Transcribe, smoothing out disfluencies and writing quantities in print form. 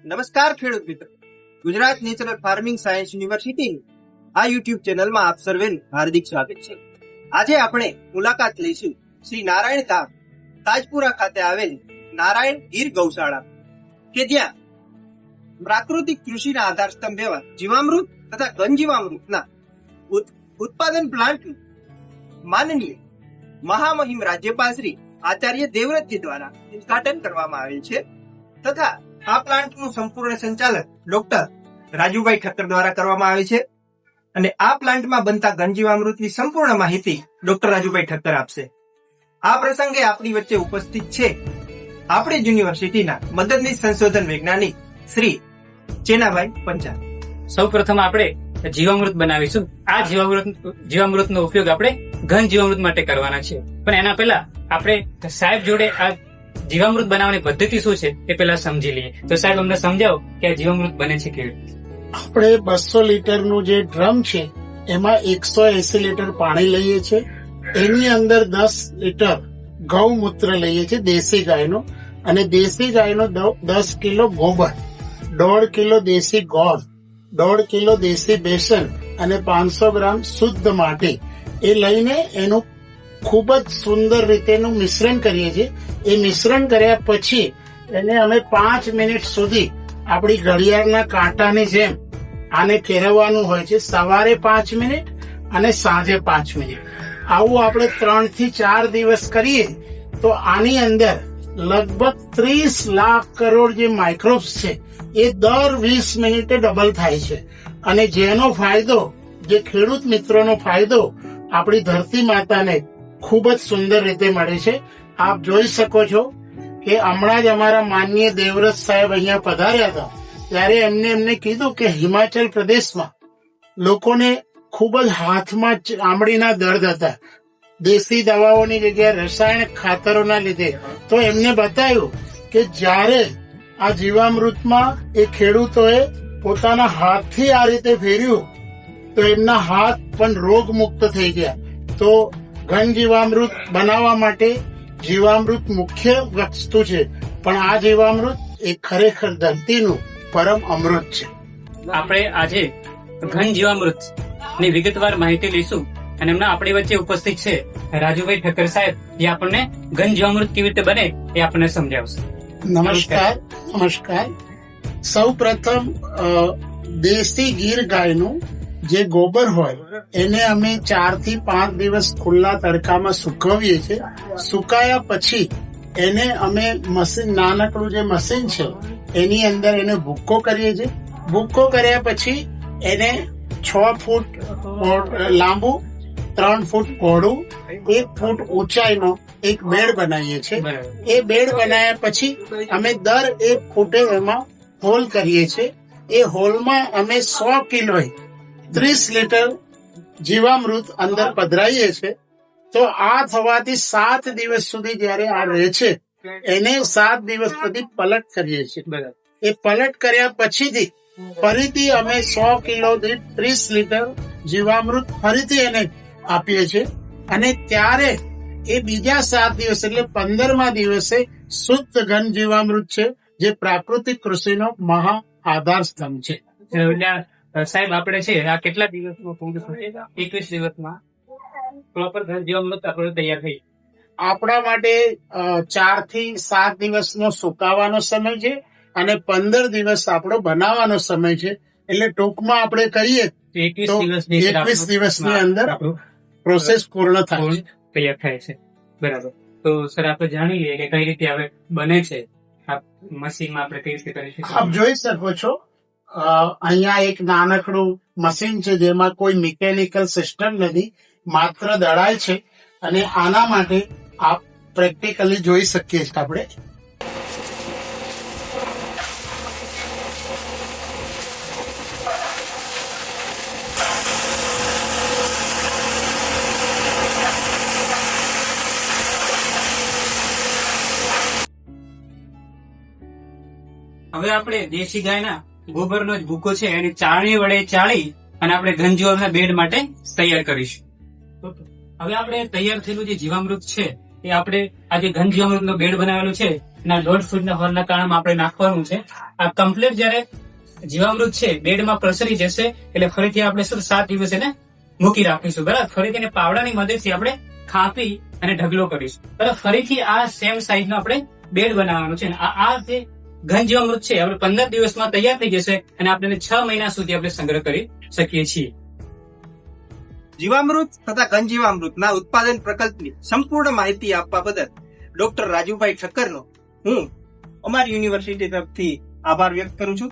નમસ્કાર ખેડૂત મિત્રો, ગુજરાત નેચરલ ફાર્મિંગ સાયન્સ યુનિવર્સિટીની આ યુટ્યુબ ચેનલમાં આપ સર્વેનું હાર્દિક સ્વાગત છે. આજે આપણે મુલાકાત લઈશું શ્રી નારાયણ ધામ તાજપુરા ખાતે આવેલ નારાયણ ગીર ગૌશાળા કે જ્યાં પ્રાકૃતિક કૃષિના આધાર સ્તંભ એવા જીવામૃત તથા ઘનજીવામૃતના ઉત્પાદન પ્લાન્ટ માનનીય મહામહિમ રાજ્યપાલ શ્રી આચાર્ય દેવવ્રતજી દ્વારા ઉદ્ઘાટન કરવામાં આવેલ છે તથા આ પ્લાન્ટનું સંપૂર્ણ સંચાલન ડોક્ટર રાજુભાઈ ઠક્કર દ્વારા કરવામાં આવે છે અને આ પ્લાન્ટમાં બનતા ઘનજીવામૃતની સંપૂર્ણ માહિતી ડોક્ટર રાજુભાઈ ઠક્કર આપશે. આ પ્રસંગે આપણી વચ્ચે ઉપસ્થિત છે આપણી યુનિવર્સિટીના મદદનીશ સંશોધન વૈજ્ઞાનિક શ્રી ચેનાભાઈ પંચાલ. સૌ પ્રથમ આપણે જીવામૃત બનાવીશું. આ જીવામૃતનો ઉપયોગ આપણે ઘન જીવામૃત માટે કરવાના છે, પણ એના પહેલા આપણે સાહેબ જોડે આ જીવામૃત બનાવવાની પદ્ધતિ શું છે એ પહેલા સમજી લઈએ. તો સાહેબ અમને સમજાવો કે આ જીવામૃત બને છે કેવી રીતે? આપણે 200 લીટરનું જે ડ્રમ છે એમાં 180 લીટર પાણી લઈએ છીએ. એની અંદર 10 લીટર ગૌમૂત્ર લઈએ છીએ દેશી ગાયનો, અને દેશી ગાયનો 10 કિલો ગોબર, 1.5 કિલો દેશી ગોળ, 1.5 કિલો દેશી બેસન અને 500 ગ્રામ શુદ્ધ માટી એ લઈને એનું ખૂબ જ સુંદર રીતેનું મિશ્રણ કરીએ છીએ. એ મિશ્રણ કર્યા પછી એને અમે 5 મિનિટ સુધી આપણી ઘડિયાળના કાંટાની જેમ આને ફેરવવાનું હોય છે. સવારે 5 મિનિટ અને સાંજે 5 મિનિટ. આવું આપણે 3 થી 4 દિવસ કરીએ તો આની અંદર લગભગ 30 લાખ કરોડ જે માઇક્રોબ્સ છે એ દર 20 મિનિટે ડબલ થાય છે. અને જેનો ફાયદો, જે ખેડૂત મિત્રોનો ફાયદો આપણી ધરતી માતાને ખૂબ જ સુંદર રીતે મળે છે. આપ જોઈ શકો છો કે હમણાં જ અમારા માનનીય દેવવ્રત સાહેબ અહીંયા પધાર્યા હતા ત્યારે એમને કીધું કે હિમાચલ પ્રદેશમાં લોકોને ખૂબ જ હાથમાં ચામડીના દર્દ હતા દેશી દવાઓની જગ્યાએ રાસાયણિક ખાતરોના લીધે. તો એમને બતાવ્યું કે જ્યારે આ જીવામૃતમાં એ ખેડૂતોએ પોતાના હાથથી આ રીતે ફેર્યું તો એમના હાથ પણ રોગમુક્ત થઈ ગયા. તો ઘન જીવામૃત બનાવવા માટે જીવામૃત મુખ્ય વસ્તુ છે, પણ આ જીવામૃત એ ખરેખર ધરતીનું પરમ અમૃત છે. આપણે આજે ઘન જીવામૃત ની વિગતવાર માહિતી લઈશું અને એમના આપણી વચ્ચે ઉપસ્થિત છે રાજુભાઈ ઠક્કર સાહેબ, જે આપણને ઘન જીવામૃત કેવી રીતે બને એ આપણને સમજાવશે. નમસ્કાર. સૌ પ્રથમ દેશી ગીર ગાયનું જે ગોબર હોય એને અમે 4 થી 5 દિવસ ખુલ્લા તડકામાં સુકવીએ છીએ. સુકાયા પછી એને અમે મશીન, નાનકડું જે મશીન છે એની અંદર એને ભૂક્કો કરીએ છીએ. ભૂક્કો કર્યા પછી એને 6 ફૂટ લાંબુ, 3 ફૂટ પહોળું, 1 ફૂટ ઊંચાઈનો એક બેડ બનાવીએ છીએ. એ બેડ બનાવ્યા પછી અમે દર 1 ફૂટે એમાં હોલ કરીએ છીએ. એ હોલમાં અમે 100 કિલો 30 લીટર જીવામૃત અંદર પધરાઈએ છીએ. તો આ થવાથી 7 દિવસ સુધી જયારે આ રહે છે એને 7 દિવસ સુધી પલટ કરીએ છીએ. એ પલટ કર્યા પછીથી ફરીથી અમે 100 કિલો 30 લીટર જીવામૃત ફરીથી એને આપીએ છીએ. અને ત્યારે એ બીજા 7 દિવસ એટલે 15મા દિવસે શુદ્ધ ઘન જીવામૃત છે, જે પ્રાકૃતિક કૃષિનો મહા આધાર સ્તંભ છે. સાહેબ આપણે છે આ કેટલા દિવસમાં 21 દિવસમાં પ્રોપર ઘન જીવામૃત આપણે તૈયાર થઈ? આપણા માટે 4 થી 7 દિવસનો સુકાવાનો સમય છે અને 15 દિવસ આપણો બનાવવાનો સમય છે. એટલે ટૂંકમાં આપણે કહીએ તો 21 દિવસની અંદર પ્રોસેસ પૂર્ણ થાય, તૈયાર થાય છે. બરાબર. તો સર આપણે જાણીએ કે કઈ રીતે હવે બને છે આ મશીનમાં, આપણે કઈ રીતે કરી શકીએ? આપ જોઈ શકો છો અહીંયા એક નાનકડું મશીન છે જેમાં કોઈ મિકેનિકલ સિસ્ટમ નથી, માત્ર દળાય છે. અને આના માટે આપ પ્રેક્ટિકલી જોઈ શકીએ છીએ આપણે. હવે આપણે દેશી ગાયના ગોબરનો જ ભૂકો છે એની ચાળણી વડે ચાળી અને આપણે ઘન જીવામૃતના બેડ માટે તૈયાર કરીશું. હવે આપણે તૈયાર થયેલું જે જીવામૃત છે એ આપણે આ જે ઘન જીવામૃતનો બેડ બનાવેલો છે ના 1.5 ફૂટના હોલના કાણામાં આપણે નાખવાનું છે. આ કમ્પ્લીટ જયારે જીવામૃત છે બેડમાં પ્રસરી જશે એટલે ફરીથી આપણે શું 7 દિવસ એને મૂકી રાખીશું. બરાબર, ફરીથી એને પાવડાની મદદથી આપણે ખાપી અને ઢગલો કરીશું. બરાબર, ફરીથી આ સેમ સાઈઝનો આપણે બેડ બનાવવાનો છે. આ જે ઘન જીવામૃત છે આપણે 15 દિવસમાં તૈયાર થઈ જશે અને આપણે 6 મહિના સુધી આપણે સંગ્રહ કરી શકીએ છીએ. જીવામૃત તથા ઘન જીવામૃતના ઉત્પાદન પ્રકલ્પની સંપૂર્ણ માહિતી આપવા બદલ ડોક્ટર રાજુભાઈ ઠક્કરનો હું અમારી યુનિવર્સિટી તરફથી આભાર વ્યક્ત કરું છું.